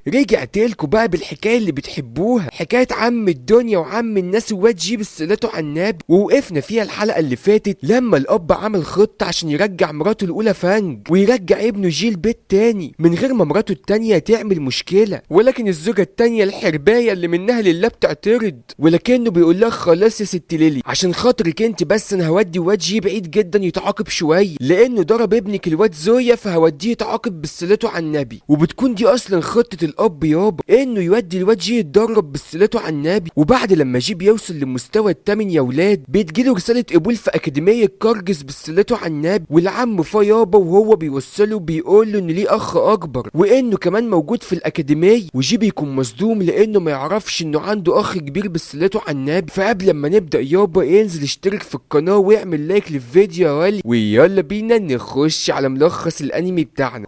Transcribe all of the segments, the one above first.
رجعت لكم بقى بالحكايه اللي بتحبوها، حكايه عم الدنيا وعم الناس وواد جي بالصلاة على النبي. ووقفنا فيها الحلقه اللي فاتت لما الاب عمل خطه عشان يرجع مراته الاولى فانج ويرجع ابنه جي البيت تاني من غير ما مراته التانيه تعمل مشكله، ولكن الزوجه التانيه الحربايه اللي منها لله بتعترض، ولكنه بيقول لها خلاص يا ست ليلي عشان خاطرك انت بس انا هودي واد جي بعيد جدا يتعاقب شويه لانه ضرب ابنك الواد زويا، فهوديه يتعاقب بالصلاة على النبي. وبتكون دي اصلا خطه الاب يابا انه يودي الواد جي يتدرب بالصلاة على النبي. وبعد لما جي بيوصل للمستوى الثامن يا ولاد بتجيله رساله قبول في اكاديميه كارجس بالصلاة على النبي، والعم فا يابا وهو بيوصله بيقول له ان ليه اخ اكبر وانه كمان موجود في الاكاديميه. وجي بيكون مصدوم لانه ما يعرفش انه عنده اخ كبير بالصلاة على النبي. فقبل ما نبدا يابا انزل اشترك في القناه واعمل لايك للفيديو يا ولي، ويلا بينا نخش على ملخص الانمي بتاعنا.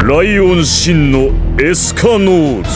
ライオン真のエスカノール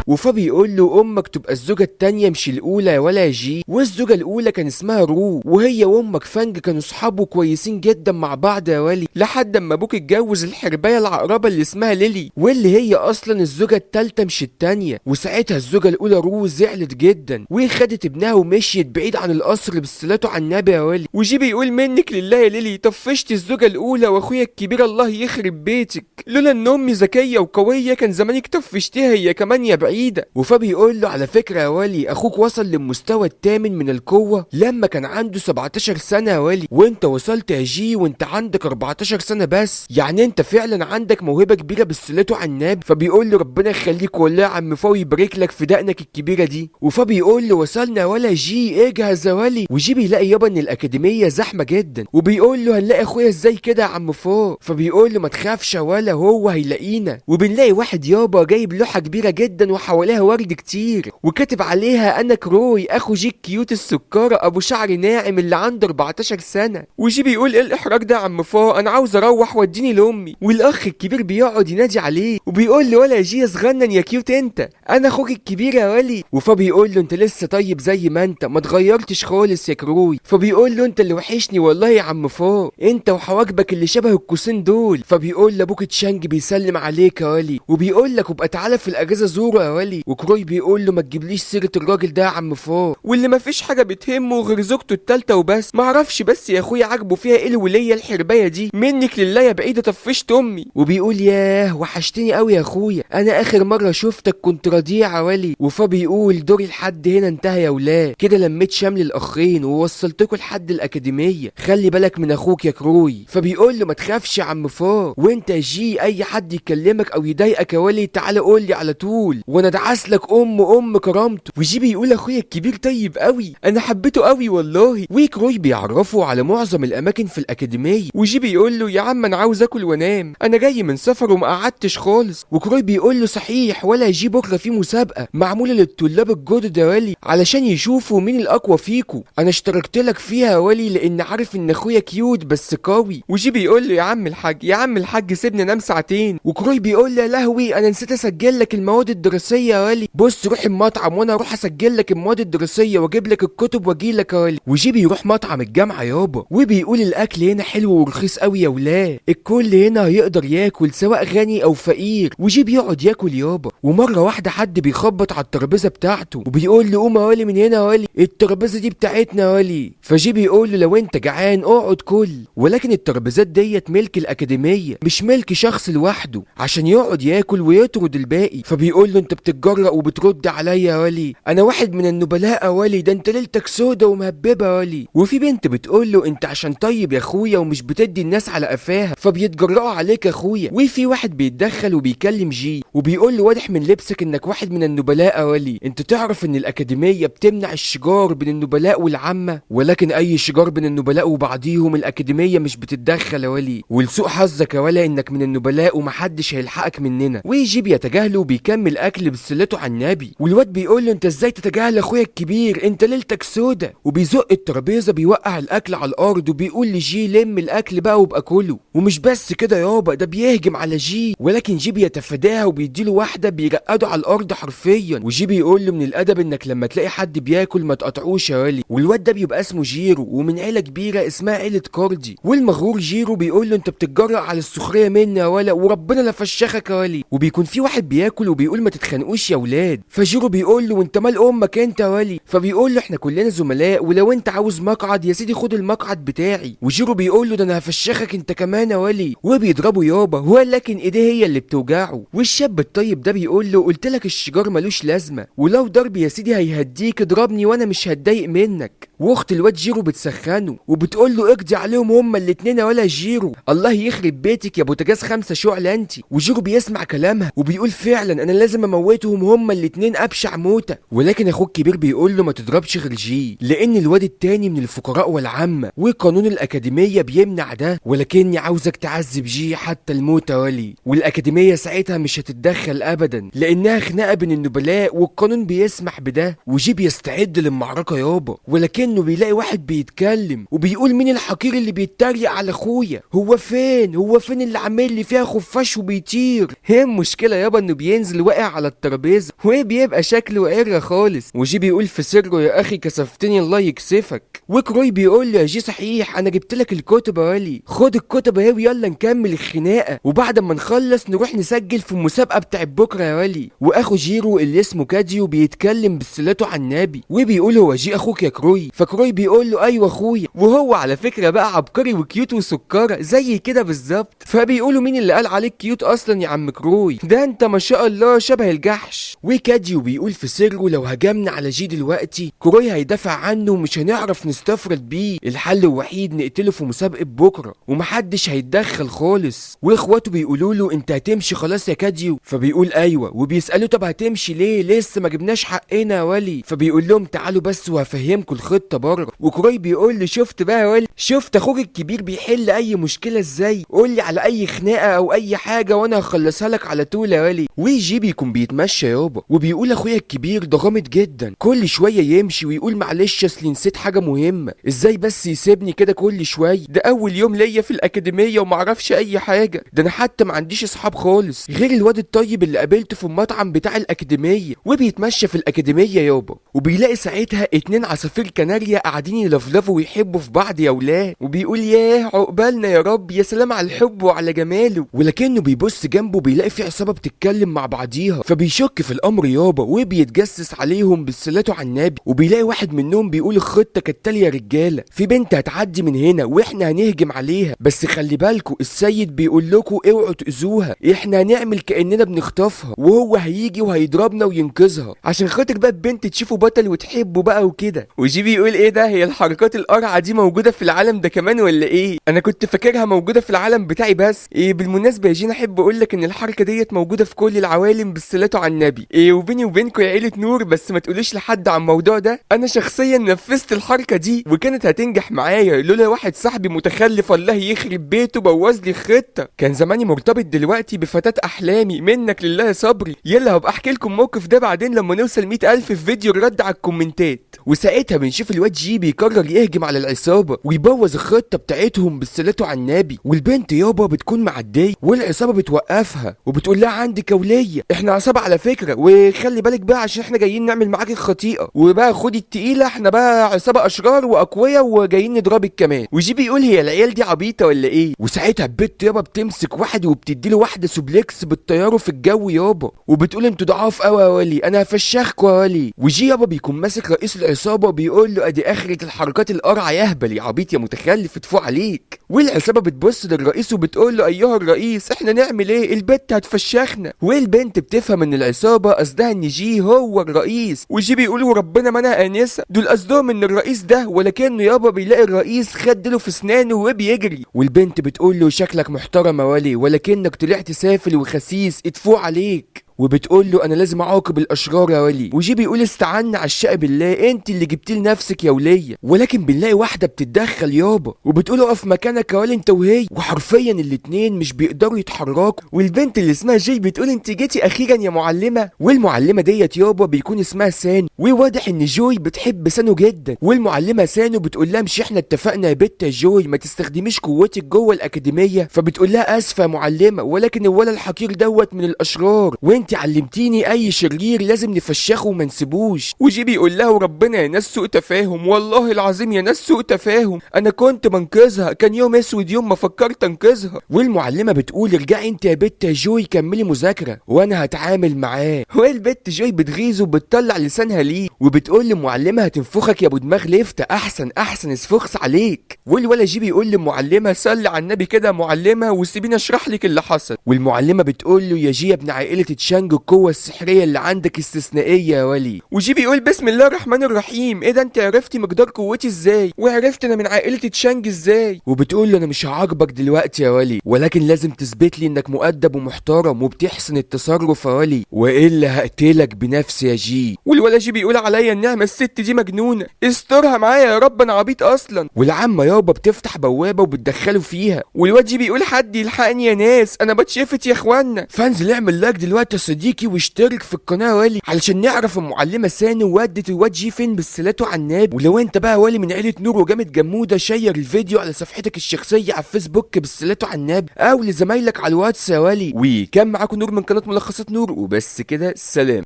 وفا بيقول له امك تبقى الزوجه التانيه مش الاولى ولا جي، والزوجه الاولى كان اسمها رو، وهي وامك فانج كانوا صحابه كويسين جدا مع بعض يا ولي لحد اما ابوك اتجوز الحربايه العقربه اللي اسمها ليلي واللي هي اصلا الزوجه التالته مش التانيه. وساعتها الزوجه الاولى رو زعلت جدا وخدت ابنها ومشيت بعيد عن القصر بالصلاة على النبي يا ولي. وجي بيقول منك لله يا ليلي طفشت الزوجه الاولى واخويا الكبير الله يخرب بيتك، لولا ان امي ذكيه وقويه كان زمانك طفشتيها هي كمان يا بعيده. وفا بيقول له على فكره يا ولي اخوك وصل للمستوى الثامن من القوه لما كان عنده 17 سنه يا ولي، وانت وصلت يا جي وانت عندك 14 سنه بس، يعني انت فعلا عندك موهبه كبيره بالصلاة على النبي. فبيقول له ربنا يخليك والله يا عم فا ويبارك لك في دقنك الكبيره دي. وفا بيقول له وصلنا ولا جي اجهز يا ولي. وجي بيلاقي يابا ان الاكاديميه زحمه جدا وبيقول له هنلاقي اخويا ازاي كده يا عم فا. فبيقول له ما تخافش ولا هو هيلاقينا. وبنلاقي واحد يابا جايب لوحه كبيره جدا وحواليها ورد كتير وكاتب عليها انا كروي اخو جي كيوت السكاره ابو شعر ناعم اللي عنده 14 سنه. وجي بيقول ايه الاحراج ده يا عم فا انا عاوز اروح وديني لامي. والاخ الكبير بيقعد ينادي عليه وبيقول له ولا جي صغنن يا كيوت انت انا اخوك الكبير يا ولي. وفا بيقول له انت لسه طيب زي ما انت ما اتغيرتش خالص يا كروي. فبيقول له انت اللي وحشني والله يا عم فا انت وحواجبك اللي شبه القوسين دول. فبيقول لابوك تشانج بيسلم عليك يا ولي وبيقول لك وابقى تعالى في الاجازه زوره يا ولي. وكروي بيقول له ما تجيبليش سيره الراجل ده يا عم فا واللي ما فيش حاجه بتهمه غير زوجته التالته وبس. ما اعرفش بس يا اخويا عاجبه فيها ايه الوليه الحربايه دي منك لله يا بعيده طفشت امي. وبيقول ياه وحشتني قوي يا اخويا انا اخر مره شفتك كنت رضيع يا ولي. وفا بيقول دوري لحد هنا انتهى يا ولاد كده لميت شمل الاخين ووصلتكوا لحد الاكاديميه خلي بالك من اخوك يا كروي. فبيقول له ما تخافش يا عم فا وانت يا جي اي حد يكلمك او يضايقك يا ولي تعالى قول لي على طول وانا ادعس لك ام كرامته. وجي بيقول اخويا الكبير طيب قوي انا حبيته قوي والله. وكروي بيعرفه على معظم الاماكن في الاكاديميه. وجي بيقول له يا عم انا عاوز اكل وانام انا جاي من سفر وما قعدتش خالص. وكروي بيقول له صحيح ولا جي بكره في مسابقه معموله للطلاب الجدد يا ولي علشان يشوفوا مين الاقوى فيكو انا اشتركت لك فيها يا ولي لان عارف ان اخويا كيوت بس قوي. وجي بيقول له يا عم الحاج سيبني انام ساعتين. وكروي بيقول له يا لهوي انا نسيت اسجل لك المواد الدراسيه يا ولي بص روح المطعم وانا اروح اسجل لك المواد الدراسيه واجيب لك الكتب واجي لك يا ولي. وجي بيروح مطعم الجامعه يابا وبيقول الاكل هنا حلو ورخيص قوي يا ولاد الكل هنا هيقدر ياكل سواء غني او فقير. وجي بيقعد ياكل يابا ومره واحده حد بيخبط على الترابيزه بتاعته وبيقول له قوم يا ولي من هنا يا ولي الترابيزه دي بتاعتنا يا ولي. فجي بيقول له لو انت جعان اقعد كل ولكن الترابيزات ديت ملك الاكاديميه مش ملك شخص لوحده عشان يقعد ياكل ويطرد الباقي. فبيقول له انت بتتجرأ وبترد عليا يا ولي انا واحد من النبلاء يا ولي ده انت ليلتك سودا ومهببه يا ولي. وفي بنت بتقول له انت عشان طيب يا اخويا ومش بتدي الناس على قفاها فبيتجرأوا عليك يا اخويا. وفي واحد بيتدخل وبيكلم جي وبيقول له واضح من لبسك انك واحد من النبلاء يا ولي انت تعرف ان الاكاديميه بتمنع الشجار بين النبلاء والعامه ولكن اي شجار بين النبلاء وبعضيهم الاكاديميه مش بتتدخل يا ولي ولسوء حظك يا ولا انك من النبلاء ومحدش هيلحقك مننا. ويجي بيتجاهله وبيكمل اكل بسلته على النبي. والواد بيقول له انت ازاي تتجاهل اخويا الكبير، انت ليلتك سودا. وبيزق الترابيزه بيوقع الاكل على الارض وبيقول لجي لم الاكل بقى وابقى كله. ومش بس كده يابا، ده بيهجم على جي، ولكن جي بيتفاداها وبيديله واحده بيرقده على الارض حرفيا. وجي بيقول له من الادب انك لما تلاقي حد بياكل ما تقطعوش يا ولي. والواد ده بيبقى اسمه جيرو ومن عيله كبيره اسمها عيله كاردي. والمغرور جيرو بيقول له انت بتتجرأ على السخريه مني يا ولا، وربنا لا فشخك يا ولي. وبيكون في واحد بياكل وبيقول ما تتخانقوش يا ولاد. فجيرو بيقول له وانت مال امك انت يا ولي. فبيقول له احنا كلنا زملاء، ولو انت عاوز مقعد يا سيدي خد المقعد بتاعي. وجيرو بيقول له ده انا هفشخك انت كمان يا ولي. وبيضربه يابا، ولكن ايديه هي اللي بتوجعه. والشاب الطيب ده بيقول له قلت لك الشجار ملوش لازمه، ولو ضرب يا سيدي هيهديك اضربني وانا مش هتضايق منك. واخت الواد جيرو بتسخنه وبتقول له اقضي عليهم هما الاتنين يا ولا جيرو، الله يخرب بيتك يا بوتجاز 5 شعلة انت. وجيرو بيسمع كلامها وبيقول فعلا انا لازم اموتهم هما الاتنين ابشع موته. ولكن اخوه الكبير بيقول له ما تضربش غير جي، لان الواد التاني من الفقراء والعامه وقانون الاكاديميه بيمنع ده، ولكني عاوزك تعذب جي حتى الموت يا ولي. والاكاديميه ساعتها مش هتتدخل ابدا لانها خناقه بين النبلاء والقانون بيسمح بده. وجي بيستعد للمعركه يابا، ولكنه بيلاقي واحد بيتكلم وبيقول مين الحقير اللي بيتريق على اخويا، هو فين اللي عامل لي فيها خفاش وبيطير. هي المشكله يابا انه بينزل واقع على الترابيزه وبيبقى شكله عرة خالص. وجي بيقول في سره يا اخي كسفتني الله يكسفك. وكروي بيقول له يا جي صحيح انا جبت لك الكتب يا ولي، خد الكتب اهي ويلا نكمل الخناقه، وبعد ما نخلص نروح نسجل في المسابقه بتاع بكره يا ولي. واخو جيرو اللي اسمه كاديو بيتكلم بسلته على النبي وبيقول هو جي اخوك يا كروي. فكروي بيقول له ايوه اخويا، وهو على فكره بقى عبقري وكيوت وسكره زي كده بالظبط. فبيقولوا مين اللي قال عليك كيوت اصلا يا عم كروي، ده انت ما شاء الله شبه الجحش. وكاديو بيقول في سره لو هجمنا على جي دلوقتي كروي هيدافع عنه ومش هنعرف نستفرد بيه، الحل الوحيد نقتله في مسابقه بكره ومحدش هيتدخل خالص. واخواته بيقولوا له انت هتمشي خلاص يا كاديو؟ فبيقول ايوه، وبيسالوه طب هتمشي ليه، لسه ما جبناش حقنا يا ولي. فبيقول لهم تعالوا بس وهفهمكم الخطه بره. وكروي بيقول له شفت بقى يا ولي، شفت اخوك الكبير بيحل اي مشكله ازاي، قول لي على اي خناقه او اي حاجه وانا هخلصها لك على طول يا ولي. ويجي بيكون بيتمشى يابا وبيقول اخويا الكبير ده غامض جدا، كل شويه يمشي ويقول معلش اصل نسيت حاجه مهمه، ازاي بس يسيبني كده كل شويه، ده اول يوم ليا في الاكاديميه ومعرفش اي حاجه، ده انا حتى ما عنديش اصحاب خالص غير الواد الطيب اللي قابلته في المطعم بتاع الاكاديميه. وبيتمشى في الاكاديميه يابا وبيلاقي ساعتها 2 عصافير كناريا قاعدين يلفلفوا ويحبوا في بعض يا ولاد، وبيقول ياه عقبالنا يا رب، يا سلام على الحب وعلى جماله. ولكنه بيبص جنبه بيلاقي في عصابه بتتكلم مع بعضيها، فبيشك في الامر يابا وبيتجسس عليهم بالصلاة على النبي. وبيلاقي واحد منهم بيقول الخطه كالتاليه يا رجاله، في بنت هتعدي من هنا واحنا هنهجم عليها، بس خلي بالكوا السيد بيقول لكم اوعوا تاذوها، احنا هنعمل كاننا بنخطفها وهو هيجي وهيضربنا وينقذها عشان خاطر بقى البنت تشوفه بطل وتحبه بقى وكده. وجي بيقول ايه ده، هي الحركات القرعه دي موجوده في العالم ده كمان ولا ايه؟ انا كنت فاكرها موجوده في العالم بتاعي بس. ايه بالمناسبه يا جين احب اقول لك ان الحركه ديت موجوده في كل العوالم بالصلاه على النبي. ايه وبيني وبينكم يا عيله نور بس ما تقوليش لحد عن الموضوع ده، انا شخصيا نفذت الحركه دي وكانت هتنجح معايا لولا واحد صاحبي متخلف الله يخرب بيته بوظ لي الخطه، كان زماني مرتبط دلوقتي بفتاه احلامي. منك لله يا صبري. يلا هبقى احكي لكم الموقف ده بعدين لما نوصل 100,000 في فيديو الرد على الكومنتات. وساعتها بنشوف الواد جي بيقرر يهجم على العصابه ويبوظ الخطه بتاعتهم بالصلاه على النبي. والبنت يابا بتكون معديه والعصابه بتوقفها وبتقول لها عندك وليه، احنا عصابه على فكره وخلي بالك بقى عشان احنا جايين نعمل معاك الخطيئه، وبقى خدي التقيله احنا بقى عصابه اشرار واقوياء وجايين نضربك كمان. وجي بيقول هي العيال دي عبيطه ولا ايه؟ وساعتها البت يابا بتمسك واحد وبتديله واحده سوبليكس بالطياره في الجو يابا وبتقول انتوا ضعاف قوي يا ولي، انا هفشخكوا يا ولي. وجي يابا بيكون ماسك رئيس العصابه بيقول له ادي اخره الحركات القرعه يا اهبل يا عبيط يا متخلف اتفوق عليك. والعصابه بتبص للرئيس وبتقول له ايها الرئيس احنا نعمل ايه، البت هتفشخنا. والبنت بتفهم ان العصابه قصدها ان جي هو الرئيس، وجي بيقولوا ربنا ما انا انسه، دول قصدهم ان الرئيس ده، ولكنه يابا بيلاقي الرئيس خد له في اسنانه وبيجري. والبنت بتقول له شكلك محترم يا ولي ولكنك طلعت سافل وخسيس اتفوق عليك. وبتقول له انا لازم اعاقب الاشرار يا ولي. وجي بيقول استعنا على الشقه بالله، انت اللي جبتي لنفسك يا وليه. ولكن بنلاقي واحده بتتدخل يابا وبتقول اقف مكانك يا ولي انت وهي، وحرفيا الاتنين مش بيقدروا يتحركوا. والبنت اللي اسمها جي بتقول انت جيتي اخيرا يا معلمه. والمعلمه ديت يابا بيكون اسمها سانو، وواضح ان جوي بتحب سانو جدا. والمعلمه سانو بتقول لها مش احنا اتفقنا يا بت يا جوي ما تستخدميش قوتك جوه الاكاديميه؟ فبتقول لها اسفه يا معلمه، ولكن الولد الحقير دوت من الاشرار، وانت علمتيني اي شرير لازم نفشخه وما نسيبوش. وجي بيقول لها وربنا يا ناس سوء تفاهم، والله العظيم يا ناس سوء تفاهم، انا كنت بنقذها، كان يوم اسود يوم ما فكرت انقذها. والمعلمه بتقول ارجعي انت يا بت يا جوي كملي مذاكره وانا هتعامل معاه. والبت جوي بتغيظ وبتطلع لسانها ليه وبتقول للمعلمه هتنفخك يا ابو دماغ لفته، احسن اسفخس عليك. والولا جي بيقول للمعلمه صلي على النبي كده يا معلمه وسيبيني اشرح لك اللي حصل. والمعلمه بتقول له يا جي يا ابن عائله تشانج القوه السحريه اللي عندك استثنائيه يا ولي. وجي بيقول بسم الله الرحمن الرحيم، ايه ده انت عرفتي مقدار قوتي ازاي؟ وعرفت انا من عائله تشانج ازاي؟ وبتقول له انا مش هعاقبك دلوقتي يا ولي، ولكن لازم تثبت لي انك مؤدب ومحترم وبتحسن التصرف يا ولي، والا هقتلك بنفسي يا جي. والولا جي بيقول عليا النعمه الست دي مجنونه، استرها معايا يا رب انا عبيط اصلا. والعمه يابا بتفتح بوابه وبتدخله فيها، والواد جي بيقول حد يلحقني يا ناس انا بتشفت يا اخوانا. فانزل اعمل لايك دلوقتي يا صديقي واشترك في القناه يا ولي علشان نعرف المعلمه سانو ودت الواد جي فين بالصلاة على النبي. ولو انت بقى ولي من عيله نور وجامد جموده شير الفيديو على صفحتك الشخصيه على الفيسبوك بالصلاة على النبي او لزمايلك على الواتس يا ولي. وكان معاكم نور من قناه ملخصات نور وبس كده، سلام.